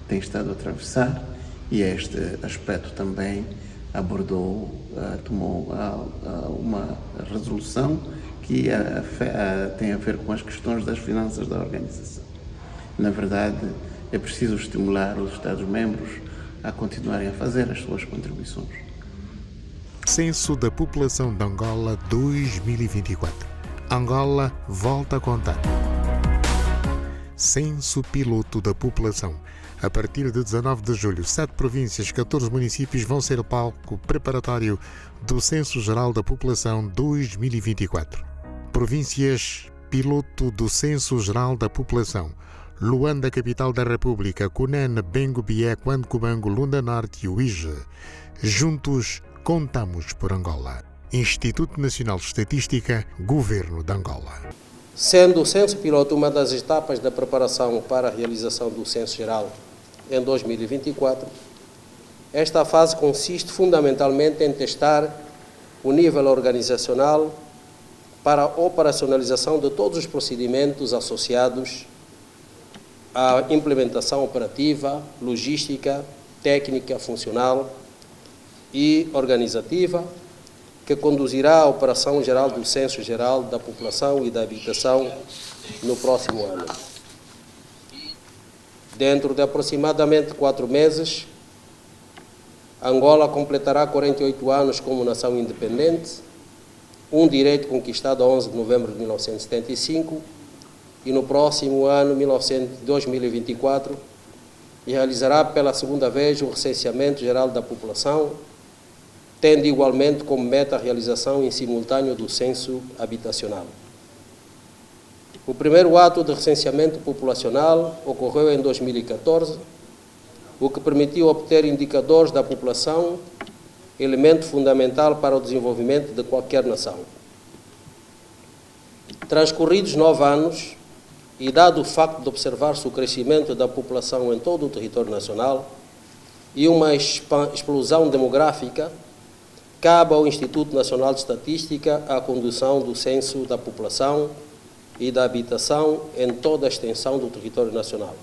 tem estado a atravessar e este aspecto também tomou uma resolução que tem a ver com as questões das finanças da organização. Na verdade, é preciso estimular os Estados-membros a continuarem a fazer as suas contribuições. Censo da População de Angola 2024. Angola volta a contar. Censo piloto da população. A partir de 19 de julho, 7 províncias, 14 municípios vão ser palco preparatório do Censo Geral da População 2024. Províncias piloto do Censo Geral da População: Luanda, capital da República, Cunene, Bengo, Bié, Cubango, Lunda Norte e Uíge. Juntos, contamos por Angola. Instituto Nacional de Estatística, Governo de Angola. Sendo o censo piloto uma das etapas da preparação para a realização do Censo Geral em 2024, esta fase consiste fundamentalmente em testar o nível organizacional para a operacionalização de todos os procedimentos associados à implementação operativa, logística, técnica, funcional e organizativa, que conduzirá à operação geral do Censo Geral da População e da Habitação no próximo ano. Dentro de aproximadamente 4 meses, Angola completará 48 anos como nação independente, um direito conquistado a 11 de novembro de 1975, e no próximo ano, 2024, realizará pela segunda vez o recenseamento geral da população, tendo igualmente como meta a realização em simultâneo do censo habitacional. O primeiro ato de recenseamento populacional ocorreu em 2014, o que permitiu obter indicadores da população, elemento fundamental para o desenvolvimento de qualquer nação. Transcorridos 9 anos, e dado o facto de observar-se o crescimento da população em todo o território nacional e uma explosão demográfica, cabe ao Instituto Nacional de Estatística a condução do censo da população, e da habitação em toda a extensão do território nacional.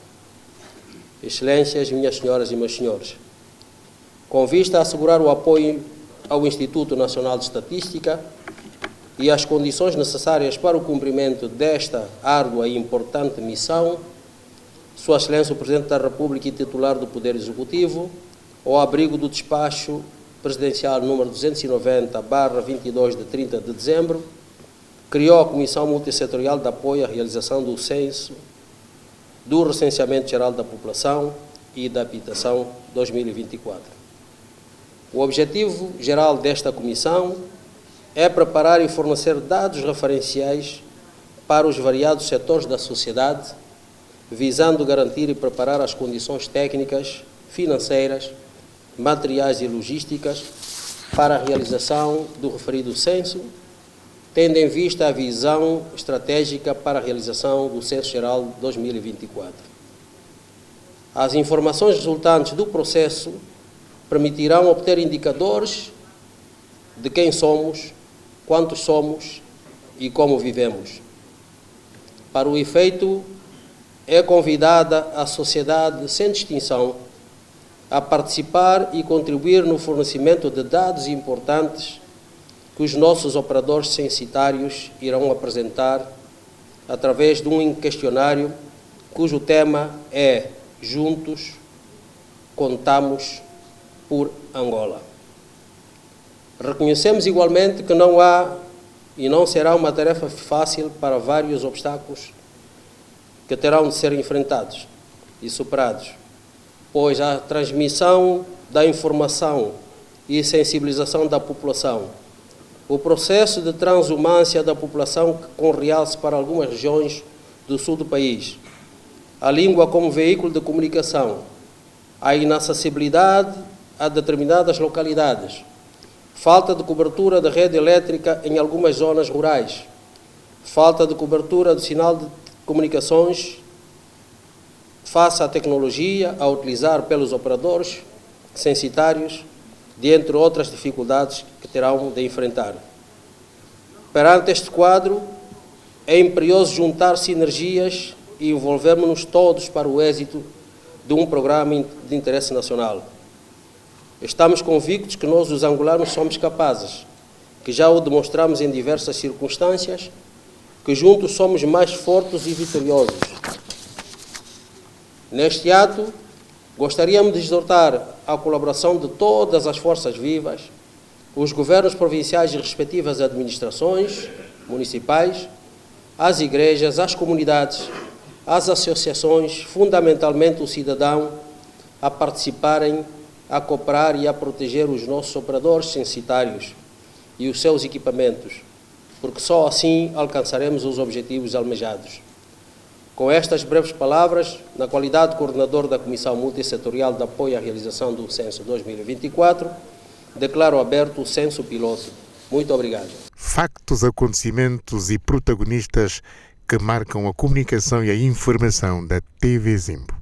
Excelências, minhas senhoras e meus senhores, com vista a assegurar o apoio ao Instituto Nacional de Estatística e as condições necessárias para o cumprimento desta árdua e importante missão, Sua Excelência o Presidente da República e titular do Poder Executivo, ao abrigo do despacho presidencial número 290/22 de 30 de dezembro, criou a Comissão Multissetorial de Apoio à Realização do Censo do Recenseamento Geral da População e da Habitação 2024. O objetivo geral desta comissão é preparar e fornecer dados referenciais para os variados setores da sociedade, visando garantir e preparar as condições técnicas, financeiras, materiais e logísticas para a realização do referido censo, tendo em vista a visão estratégica para a realização do Censo Geral 2024. As informações resultantes do processo permitirão obter indicadores de quem somos, quantos somos e como vivemos. Para o efeito, é convidada a sociedade sem distinção a participar e contribuir no fornecimento de dados importantes que os nossos operadores censitários irão apresentar através de um questionário cujo tema é Juntos Contamos por Angola. Reconhecemos igualmente que não há e não será uma tarefa fácil para vários obstáculos que terão de ser enfrentados e superados, pois a transmissão da informação e sensibilização da população, o processo de transumância da população com realce para algumas regiões do sul do país, a língua como veículo de comunicação, a inacessibilidade a determinadas localidades, falta de cobertura da rede elétrica em algumas zonas rurais, falta de cobertura do sinal de comunicações face à tecnologia a utilizar pelos operadores censitários, dentre outras dificuldades que terão de enfrentar. Perante este quadro, é imperioso juntar sinergias e envolvermos-nos todos para o êxito de um programa de interesse nacional. Estamos convictos que nós, os angolanos, somos capazes, que já o demonstramos em diversas circunstâncias, que juntos somos mais fortes e vitoriosos. Neste ato, gostaríamos de exortar a colaboração de todas as forças vivas, os governos provinciais e respectivas administrações municipais, as igrejas, as comunidades, as associações, fundamentalmente o cidadão, a participarem, a cooperar e a proteger os nossos operadores censitários e os seus equipamentos, porque só assim alcançaremos os objetivos almejados. Com estas breves palavras, na qualidade de coordenador da Comissão Multissetorial de Apoio à Realização do Censo 2024, declaro aberto o censo piloto. Muito obrigado. Factos, acontecimentos e protagonistas que marcam a comunicação e a informação da TV Zimbo.